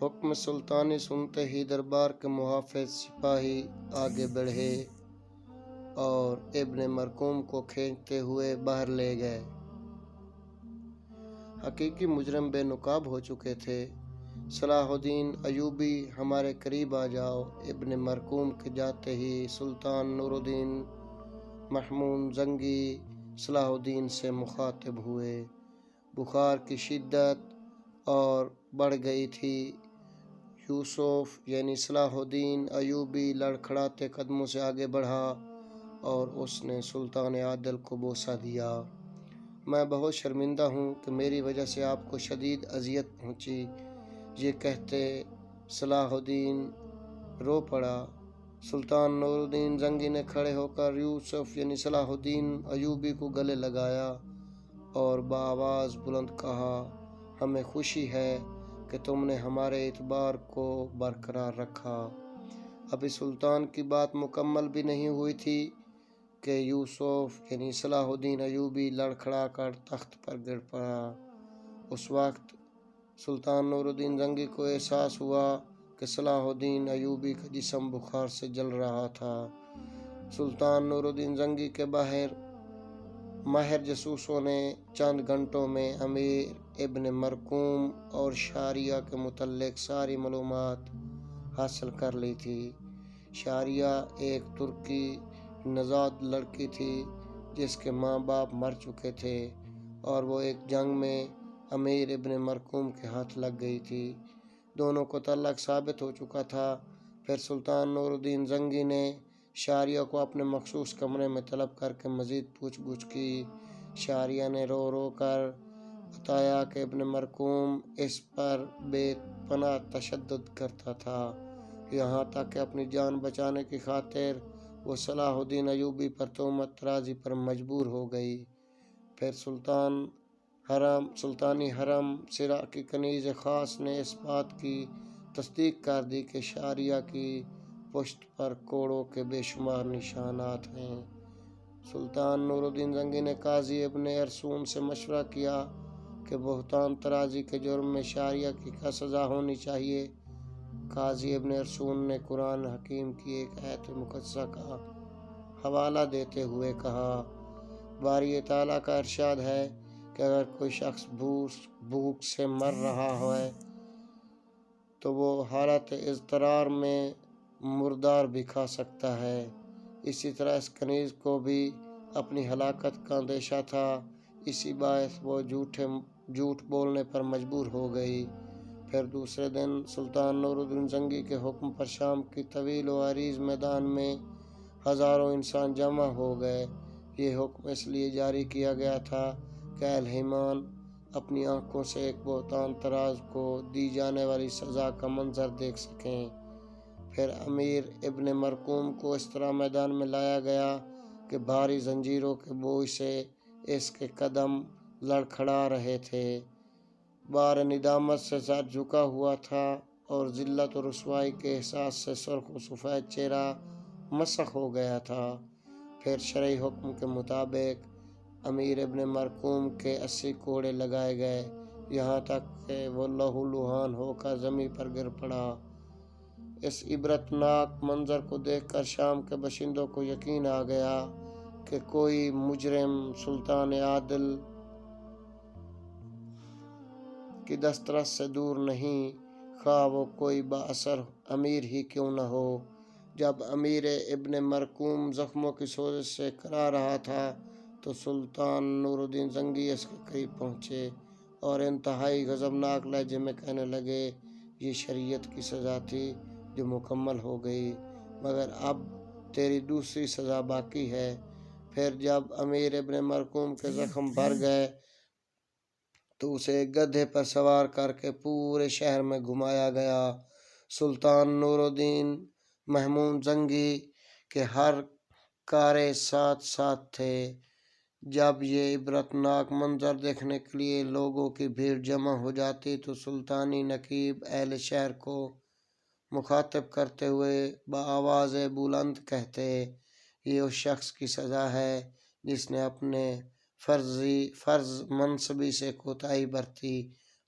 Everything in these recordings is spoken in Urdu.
حکم سلطانی سنتے ہی دربار کے محافظ سپاہی آگے بڑھے اور ابن مرقوم کو کھینچتے ہوئے باہر لے گئے۔ حقیقی مجرم بے نقاب ہو چکے تھے۔ صلاح الدین ایوبی ہمارے قریب آ جاؤ۔ ابن مرقوم کے جاتے ہی سلطان نور الدین محمود زنگی صلاح الدین سے مخاطب ہوئے۔ بخار کی شدت اور بڑھ گئی تھی۔ یوسف یعنی صلاح الدین ایوبی لڑکھڑاتے قدموں سے آگے بڑھا اور اس نے سلطان عادل کو بوسہ دیا۔ میں بہت شرمندہ ہوں کہ میری وجہ سے آپ کو شدید اذیت پہنچی۔ یہ کہتے صلاح الدین رو پڑا۔ سلطان نور الدین زنگی نے کھڑے ہو کر یوسف یعنی صلاح الدین ایوبی کو گلے لگایا اور بآواز بلند کہا، ہمیں خوشی ہے کہ تم نے ہمارے اعتبار کو برقرار رکھا۔ ابھی سلطان کی بات مکمل بھی نہیں ہوئی تھی کہ یوسف یعنی صلاح الدین ایوبی لڑکھڑا کر تخت پر گر پڑا۔ اس وقت سلطان نور الدین زنگی کو احساس ہوا کہ صلاح الدین ایوبی کا جسم بخار سے جل رہا تھا۔ سلطان نور الدین زنگی کے ماہر جاسوسوں نے چند گھنٹوں میں امیر ابن مرقوم اور شاریہ کے متعلق ساری معلومات حاصل کر لی تھی۔ شاریہ ایک ترکی نژاد لڑکی تھی جس کے ماں باپ مر چکے تھے اور وہ ایک جنگ میں امیر ابن مرقوم کے ہاتھ لگ گئی تھی۔ دونوں کو طلاق ثابت ہو چکا تھا۔ پھر سلطان نور الدین زنگی نے شاریہ کو اپنے مخصوص کمرے میں طلب کر کے مزید پوچھ گچھ کی۔ شاریہ نے رو رو کر بتایا کہ ابن مرقوم اس پر بے پناہ تشدد کرتا تھا، یہاں تک کہ اپنی جان بچانے کی خاطر وہ صلاح الدین ایوبی پر تہمت طرازی پر مجبور ہو گئی۔ پھر سلطانی حرم سرا کی کنیز خاص نے اس بات کی تصدیق کر دی کہ شاریہ کی پشت پر کوڑوں کے بے شمار نشانات ہیں۔ سلطان نور الدین زنگی نے قاضی ابن ارسون سے مشورہ کیا کہ بہتان طرازی کے جرم میں شاریہ کی کیا سزا ہونی چاہیے۔ قاضی ابن ارسون نے قرآن حکیم کی ایک آیت مقدسہ کا حوالہ دیتے ہوئے کہا، باری تعالیٰ کا ارشاد ہے کہ اگر کوئی شخص بھوک سے مر رہا ہے تو وہ حالت اضطرار میں مردار بھی کھا سکتا ہے۔ اسی طرح اس کنیز کو بھی اپنی ہلاکت کا اندیشہ تھا، اسی باعث وہ جھوٹ بولنے پر مجبور ہو گئی۔ پھر دوسرے دن سلطان نور الدین زنگی کے حکم پر شام کی طویل و عریض میدان میں ہزاروں انسان جمع ہو گئے۔ یہ حکم اس لیے جاری کیا گیا تھا کہ اہل ایمان اپنی آنکھوں سے ایک بہتان طراز کو دی جانے والی سزا کا منظر دیکھ سکیں۔ پھر امیر ابن مرقوم کو اس طرح میدان میں لایا گیا کہ بھاری زنجیروں کے بوجھ سے اس کے قدم لڑکھڑا رہے تھے۔ بار ندامت سے سر جھکا ہوا تھا اور ذلت و رسوائی کے احساس سے سرخ و سفید چہرہ مسخ ہو گیا تھا۔ پھر شرعی حکم کے مطابق امیر ابن مرقوم کے 80 کوڑے لگائے گئے، یہاں تک کہ وہ لہو لہان ہو کر زمین پر گر پڑا۔ اس عبرتناک منظر کو دیکھ کر شام کے باشندوں کو یقین آ گیا کہ کوئی مجرم سلطان عادل کی دسترس سے دور نہیں، خواہ وہ کوئی با اثر امیر ہی کیوں نہ ہو۔ جب امیر ابن مرقوم زخموں کی سوزش سے کرا رہا تھا تو سلطان نور الدین زنگی اس کے قریب پہنچے اور انتہائی غضبناک لہجے میں کہنے لگے، یہ شریعت کی سزا تھی جو مکمل ہو گئی، مگر اب تیری دوسری سزا باقی ہے۔ پھر جب امیر ابن مرقوم کے زخم بھر گئے تو اسے ایک گدھے پر سوار کر کے پورے شہر میں گھمایا گیا۔ سلطان نور الدین محمود زنگی کے ہر کارے ساتھ ساتھ تھے۔ جب یہ عبرتناک منظر دیکھنے کے لیے لوگوں کی بھیڑ جمع ہو جاتی تو سلطانی نقیب اہل شہر کو مخاطب کرتے ہوئے بآواز بلند کہتے، یہ اس شخص کی سزا ہے جس نے اپنے فرض منصبی سے کوتاہی برتی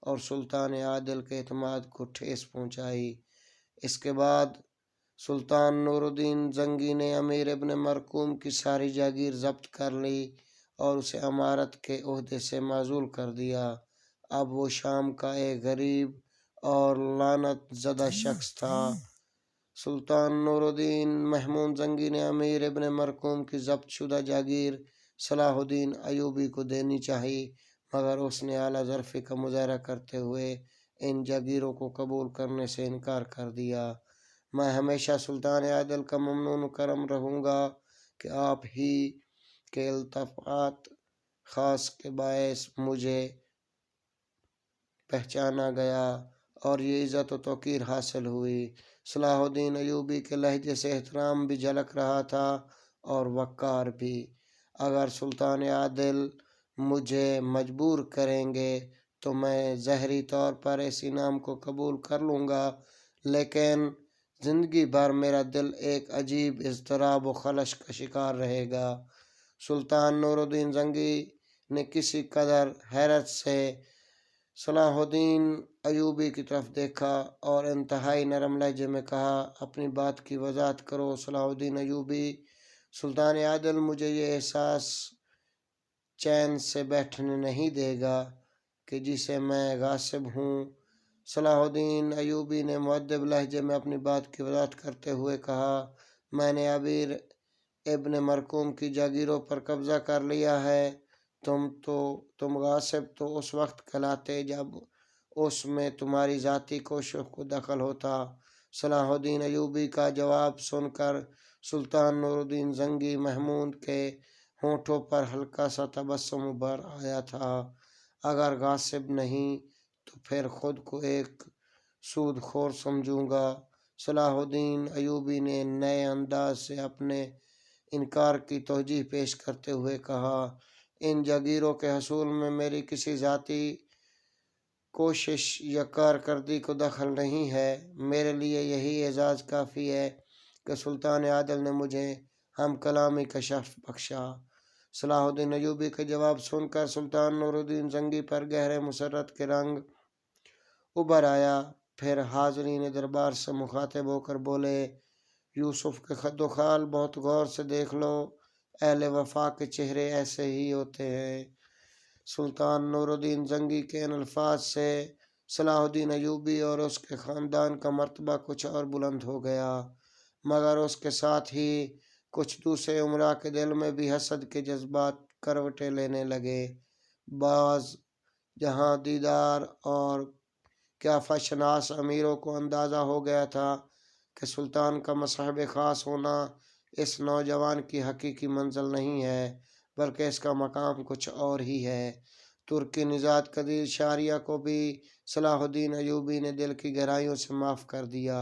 اور سلطان عادل کے اعتماد کو ٹھیس پہنچائی۔ اس کے بعد سلطان نور الدین زنگی نے امیر ابن مرکوم کی ساری جاگیر ضبط کر لی اور اسے امارت کے عہدے سے معزول کر دیا۔ اب وہ شام کا ایک غریب اور لعنت زدہ شخص تھا۔ سلطان نور الدین محمود زنگی نے امیر ابن مرکوم کی ضبط شدہ جاگیر صلاح الدین ایوبی کو دینی چاہی، مگر اس نے اعلیٰ ظرفی کا مظاہرہ کرتے ہوئے ان جاگیروں کو قبول کرنے سے انکار کر دیا۔ میں ہمیشہ سلطان عادل کا ممنون و کرم رہوں گا کہ آپ ہی کے الطافات خاص کے باعث مجھے پہچانا گیا اور یہ عزت و توقیر حاصل ہوئی۔ صلاح الدین ایوبی کے لہجے سے احترام بھی جھلک رہا تھا اور وقار بھی۔ اگر سلطان عادل مجھے مجبور کریں گے تو میں ظاہری طور پر اس انعام کو قبول کر لوں گا، لیکن زندگی بھر میرا دل ایک عجیب اضطراب و خلش کا شکار رہے گا۔ سلطان نور الدین زنگی نے کسی قدر حیرت سے صلاح الدین ایوبی کی طرف دیکھا اور انتہائی نرم لہجے میں کہا، اپنی بات کی وضاحت کرو صلاح الدین ایوبی۔ سلطان عادل مجھے یہ احساس چین سے بیٹھنے نہیں دے گا کہ جسے میں غاصب ہوں۔ صلاح الدین ایوبی نے مؤدب لہجے میں اپنی بات کی وضاحت کرتے ہوئے کہا، میں نے امیر ابن مرکوم کی جاگیروں پر قبضہ کر لیا ہے۔ تم غاصب تو اس وقت کہلاتے جب اس میں تمہاری ذاتی کوششوں کو دخل ہوتا۔ صلاح الدین ایوبی کا جواب سن کر سلطان نور الدین زنگی محمود کے ہونٹوں پر ہلکا سا تبسم ابھر آیا تھا۔ اگر غاصب نہیں تو پھر خود کو ایک سود خور سمجھوں گا۔ صلاح الدین ایوبی نے نئے انداز سے اپنے انکار کی توجیہ پیش کرتے ہوئے کہا، ان جاگیروں کے حصول میں میری کسی ذاتی کوشش یا کارکردگی کو دخل نہیں ہے۔ میرے لیے یہی اعزاز کافی ہے کہ سلطان عادل نے مجھے ہم کلامی کا شرف بخشا۔ صلاح الدین ایوبی کا جواب سن کر سلطان نور الدین زنگی پر گہرے مسرت کے رنگ ابھر آیا۔ پھر حاضرین دربار سے مخاطب ہو کر بولے، یوسف کے خد و خال بہت غور سے دیکھ لو، اہل وفا کے چہرے ایسے ہی ہوتے ہیں۔ سلطان نور الدین زنگی کے ان الفاظ سے صلاح الدین ایوبی اور اس کے خاندان کا مرتبہ کچھ اور بلند ہو گیا، مگر اس کے ساتھ ہی کچھ دوسرے امراء کے دل میں بھی حسد کے جذبات کروٹیں لینے لگے۔ بعض جہاں دیدار اور قیافہ شناس امیروں کو اندازہ ہو گیا تھا کہ سلطان کا مصاحب خاص ہونا اس نوجوان کی حقیقی منزل نہیں ہے، بلکہ اس کا مقام کچھ اور ہی ہے۔ ترکی نژاد قدیر شاریہ کو بھی صلاح الدین ایوبی نے دل کی گہرائیوں سے معاف کر دیا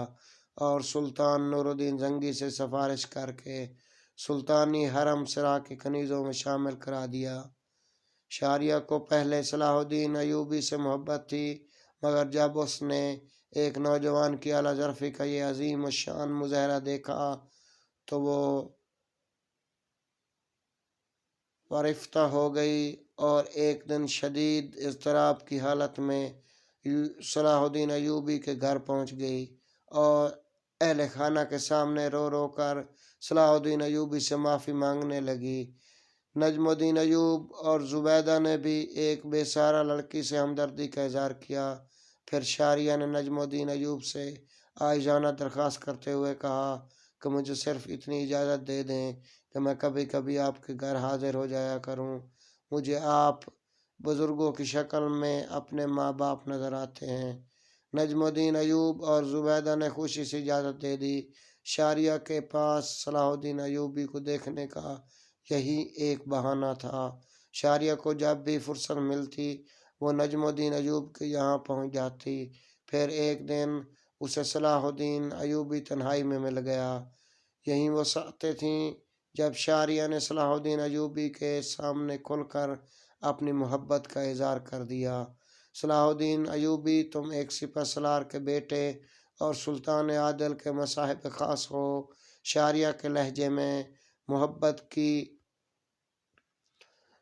اور سلطان نور الدین زنگی سے سفارش کر کے سلطانی حرم سرا کے کنیزوں میں شامل کرا دیا۔ شاریہ کو پہلے صلاح الدین ایوبی سے محبت تھی، مگر جب اس نے ایک نوجوان کی اعلیٰ ظرفی کا یہ عظیم الشان مظاہرہ دیکھا تو وہ ورفتہ ہو گئی اور ایک دن شدید اضطراب کی حالت میں صلاح الدین ایوبی کے گھر پہنچ گئی اور اہل خانہ کے سامنے رو رو کر صلاح الدین ایوبی سے معافی مانگنے لگی۔ نجم الدین ایوب اور زبیدہ نے بھی ایک بے سہارا لڑکی سے ہمدردی کا اظہار کیا۔ پھر شاریہ نے نجم الدین ایوب سے عاجزانہ درخواست کرتے ہوئے کہا کہ مجھے صرف اتنی اجازت دے دیں کہ میں کبھی کبھی آپ کے گھر حاضر ہو جایا کروں۔ مجھے آپ بزرگوں کی شکل میں اپنے ماں باپ نظر آتے ہیں۔ نجم الدین ایوب اور زبیدہ نے خوشی سے اجازت دے دی۔ شاریہ کے پاس صلاح الدین ایوبی کو دیکھنے کا یہی ایک بہانہ تھا۔ شاریہ کو جب بھی فرصت ملتی وہ نجم الدین ایوب کے یہاں پہنچ جاتی۔ پھر ایک دن اسے صلاح الدین ایوبی تنہائی میں مل گیا۔ یہی وہ ساعتیں تھیں جب شاریہ نے صلاح الدین ایوبی کے سامنے کھل کر اپنی محبت کا اظہار کر دیا۔ صلاح الدین ایوبی، تم ایک سپہ سالار کے بیٹے اور سلطان عادل کے مصاحب خاص ہو۔ شاریہ کے لہجے میں محبت کی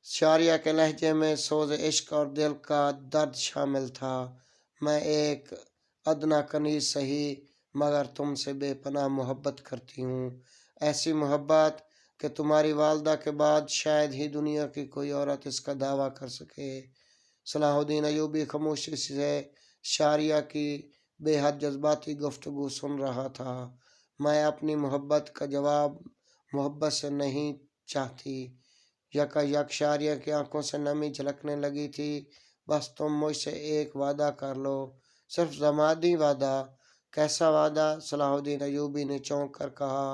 شاریہ کے لہجے میں سوز عشق اور دل کا درد شامل تھا۔ میں ایک ادنا کنیز سہی مگر تم سے بے پناہ محبت کرتی ہوں، ایسی محبت کہ تمہاری والدہ کے بعد شاید ہی دنیا کی کوئی عورت اس کا دعویٰ کر سکے۔ صلاح الدین ایوبی خاموشی سے شاریہ کی بے حد جذباتی گفتگو سن رہا تھا۔ میں اپنی محبت کا جواب محبت سے نہیں چاہتی۔ یکا یک شاریہ کی آنکھوں سے نمی جھلکنے لگی تھی۔ بس تم مجھ سے ایک وعدہ کر لو، صرف زمادی وعدہ۔ کیسا وعدہ؟ صلاح الدین ایوبی نے چونک کر کہا۔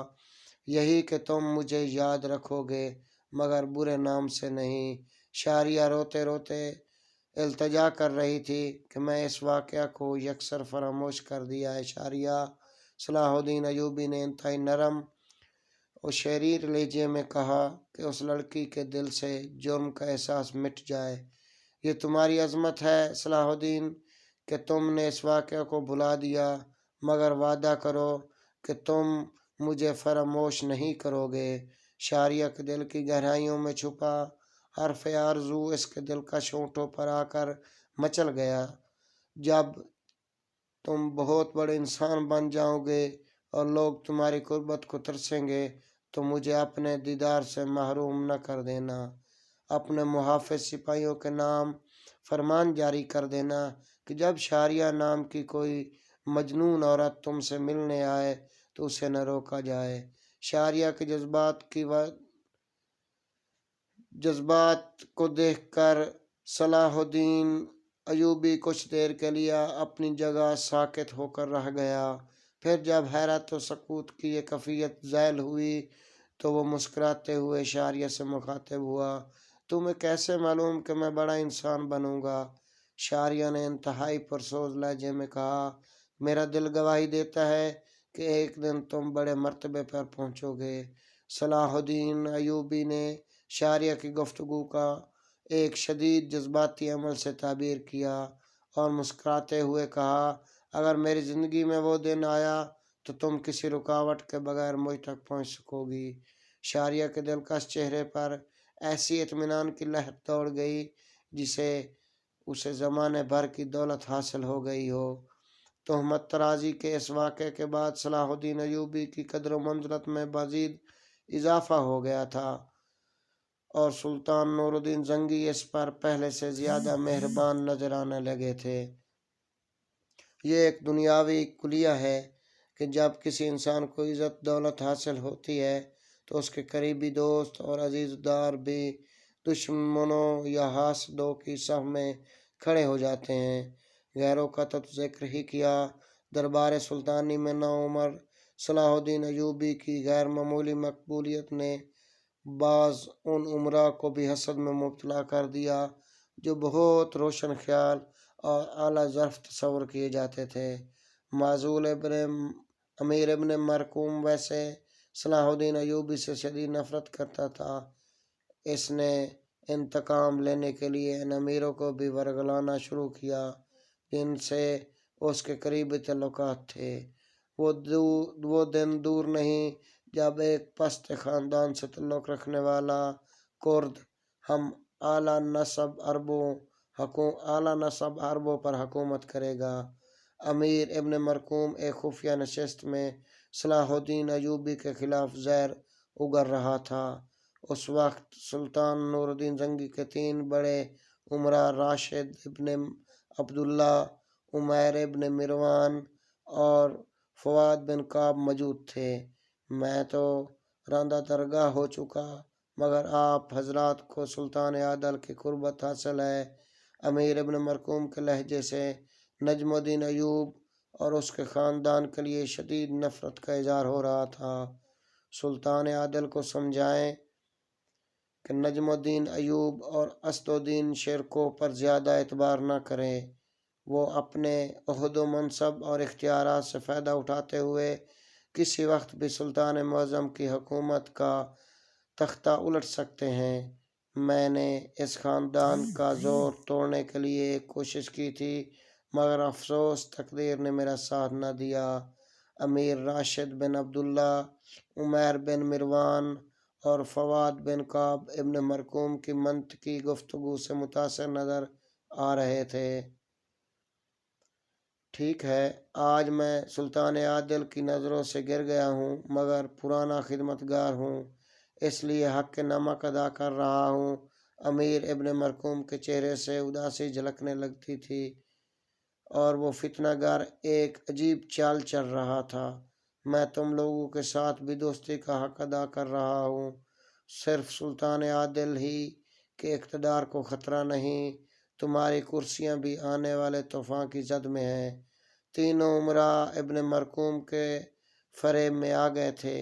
یہی کہ تم مجھے یاد رکھو گے مگر برے نام سے نہیں۔ شاریہ روتے روتے التجا کر رہی تھی کہ میں اس واقعہ کو یکسر فراموش کر دیا ہے شاریہ۔ صلاح الدین ایوبی نے انتہائی نرم اور شریر لہجے میں کہا کہ اس لڑکی کے دل سے جرم کا احساس مٹ جائے۔ یہ تمہاری عظمت ہے صلاح الدین کہ تم نے اس واقعہ کو بھلا دیا، مگر وعدہ کرو کہ تم مجھے فراموش نہیں کرو گے۔ شاریہ کے دل کی گہرائیوں میں چھپا حرف آرزو اس کے دلکش ہونٹوں پر آ کر مچل گیا۔ جب تم بہت بڑے انسان بن جاؤ گے اور لوگ تمہاری قربت کو ترسیں گے تو مجھے اپنے دیدار سے محروم نہ کر دینا۔ اپنے محافظ سپاہیوں کے نام فرمان جاری کر دینا کہ جب شاریہ نام کی کوئی مجنون عورت تم سے ملنے آئے تو اسے نہ روکا جائے۔ شاریہ کے جذبات کو دیکھ کر صلاح الدین ایوبی کچھ دیر کے لیے اپنی جگہ ساکت ہو کر رہ گیا۔ پھر جب حیرت و سکوت کی یہ کیفیت زائل ہوئی تو وہ مسکراتے ہوئے شاریہ سے مخاطب ہوا۔ تمہیں کیسے معلوم کہ میں بڑا انسان بنوں گا؟ شاریہ نے انتہائی پرسوز لہجے میں کہا۔ میرا دل گواہی دیتا ہے کہ ایک دن تم بڑے مرتبے پر پہنچو گے۔ صلاح الدین ایوبی نے شاریہ کی گفتگو کا ایک شدید جذباتی عمل سے تعبیر کیا اور مسکراتے ہوئے کہا، اگر میری زندگی میں وہ دن آیا تو تم کسی رکاوٹ کے بغیر مجھ تک پہنچ سکو گی۔ شاریہ کے دلکش چہرے پر ایسی اطمینان کی لہر دوڑ گئی جسے اسے زمانے بھر کی دولت حاصل ہو گئی ہو۔ تہمت طرازی کے اس واقعے کے بعد صلاح الدین ایوبی کی قدر و منزلت میں مزید اضافہ ہو گیا تھا اور سلطان نور الدین زنگی اس پر پہلے سے زیادہ مہربان نظر آنے لگے تھے۔ یہ ایک دنیاوی کلیہ ہے کہ جب کسی انسان کو عزت دولت حاصل ہوتی ہے تو اس کے قریبی دوست اور عزیزدار بھی دشمنوں یا حاسدوں کی صف میں کھڑے ہو جاتے ہیں۔ غیروں کا تو ذکر ہی کیا، دربار سلطانی میں نوعمر صلاح الدین ایوبی کی غیر معمولی مقبولیت نے بعض ان امراء کو بھی حسد میں مبتلا کر دیا جو بہت روشن خیال اور اعلیٰ ظرف تصور کیے جاتے تھے۔ معزول امیر ابن مرکوم ویسے صلاح الدین ایوبی سے شدید نفرت کرتا تھا۔ اس نے انتقام لینے کے لیے ان امیروں کو بھی ورگلانا شروع کیا جن سے اس کے قریبی تعلقات تھے۔ وہ دن دور نہیں جب ایک پست خاندان سے تعلق رکھنے والا کرد ہم اعلیٰ نسب عربوں پر حکومت کرے گا۔ امیر ابن مرکوم ایک خفیہ نشست میں صلاح الدین ایوبی کے خلاف زہر اگر رہا تھا۔ اس وقت سلطان نور الدین زنگی کے 3 بڑے امراء راشد ابن عبداللہ، عمیر ابن مروان اور فواد بن کعب موجود تھے۔ میں تو راندہ درگاہ ہو چکا مگر آپ حضرات کو سلطان عادل کی قربت حاصل ہے۔ امیر ابن مرکوم کے لہجے سے نجم الدین ایوب اور اس کے خاندان کے لیے شدید نفرت کا اظہار ہو رہا تھا۔ سلطان عادل کو سمجھائیں کہ نجم الدین ایوب اور اسد الدین شیرکوہ پر زیادہ اعتبار نہ کریں۔ وہ اپنے عہد و منصب اور اختیارات سے فائدہ اٹھاتے ہوئے کسی وقت بھی سلطان معظم کی حکومت کا تختہ الٹ سکتے ہیں۔ میں نے اس خاندان کا زور توڑنے کے لیے ایک کوشش کی تھی مگر افسوس تقدیر نے میرا ساتھ نہ دیا۔ امیر راشد بن عبداللہ، عمیر بن مروان اور فواد بن کعب ابن مرقوم کی منطقی گفتگو سے متاثر نظر آ رہے تھے۔ ٹھیک ہے، آج میں سلطان عادل کی نظروں سے گر گیا ہوں، مگر پرانا خدمتگار ہوں، اس لیے حق نمک ادا کر رہا ہوں۔ امیر ابن مرقوم کے چہرے سے اداسی جھلکنے لگتی تھی اور وہ فتنہ گر ایک عجیب چال چل رہا تھا۔ میں تم لوگوں کے ساتھ بھی دوستی کا حق ادا کر رہا ہوں، صرف سلطان عادل ہی کے اقتدار کو خطرہ نہیں، تمہاری کرسیاں بھی آنے والے طوفان کی زد میں ہیں۔ تینوں امراء ابن مرقوم کے فریب میں آ گئے تھے۔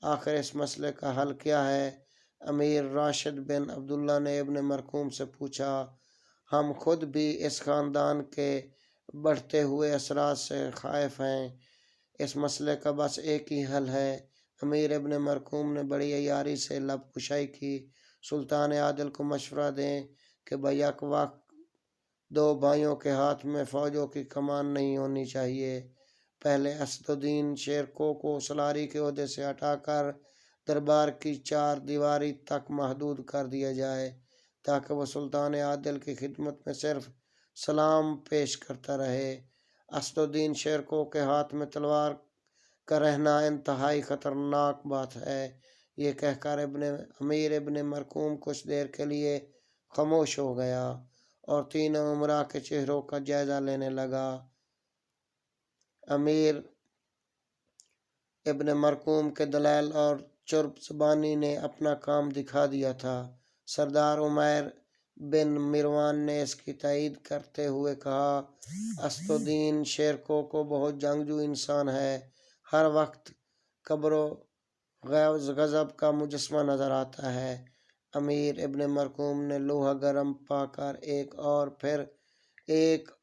آخر اس مسئلے کا حل کیا ہے؟ امیر راشد بن عبداللہ نے ابن مرقوم سے پوچھا۔ ہم خود بھی اس خاندان کے بڑھتے ہوئے اثرات سے خائف ہیں، اس مسئلے کا بس ایک ہی حل ہے۔ امیر ابن مرقوم نے بڑی عیاری سے لب کشائی کی۔ سلطان عادل کو مشورہ دیں کہ بیک وقت دو بھائیوں کے ہاتھ میں فوجوں کی کمان نہیں ہونی چاہیے۔ پہلے اسدالدین شیرکوہ کو سالاری کے عہدے سے ہٹا کر دربار کی چار دیواری تک محدود کر دیا جائے، تاکہ وہ سلطان عادل کی خدمت میں صرف سلام پیش کرتا رہے۔ اسدالدین شیرکوہ کے ہاتھ میں تلوار کا رہنا انتہائی خطرناک بات ہے۔ یہ کہہ کر امیر ابن مرقوم کچھ دیر کے لیے خاموش ہو گیا اور تینوں امراء کے چہروں کا جائزہ لینے لگا۔ امیر ابن مرقوم کے دلائل اور چرب زبانی نے اپنا کام دکھا دیا تھا۔ سردار عمیر بن مروان نے اس کی تائید کرتے ہوئے کہا، اسدالدین شیرکوہ کو بہت جنگجو انسان ہے، ہر وقت کبر و غضب کا مجسمہ نظر آتا ہے۔ امیر ابن مرقوم نے لوہا گرم پا کر ایک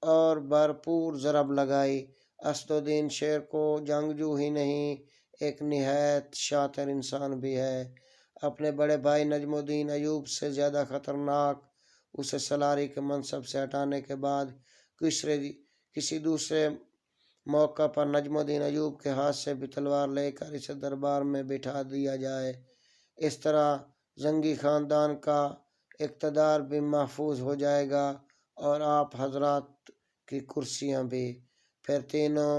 اور بھرپور ضرب لگائی۔ اسدالدین شیرکوہ جنگجو ہی نہیں، ایک نہایت شاطر انسان بھی ہے۔ اپنے بڑے بھائی نجم الدین ایوب سے زیادہ خطرناک، اسے سالاری کے منصب سے ہٹانے کے بعد کسی دوسرے موقع پر نجم الدین ایوب کے ہاتھ سے بھی تلوار لے کر اسے دربار میں بٹھا دیا جائے، اس طرح زنگی خاندان کا اقتدار بھی محفوظ ہو جائے گا اور آپ حضرات کی کرسیاں بھی۔ پھر تینوں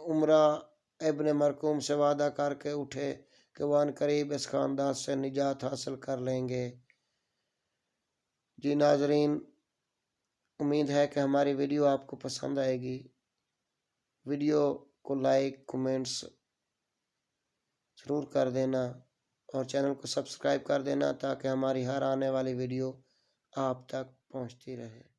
امراء ابن مرقوم سے وعدہ کر کے اٹھے کہ وہ عنقریب اس خاندان سے نجات حاصل کر لیں گے۔ جی ناظرین، امید ہے کہ ہماری ویڈیو آپ کو پسند آئے گی۔ ویڈیو کو لائک، کومنٹس ضرور کر دینا اور چینل کو سبسکرائب کر دینا تاکہ ہماری ہر آنے والی ویڈیو آپ تک پہنچتی رہے۔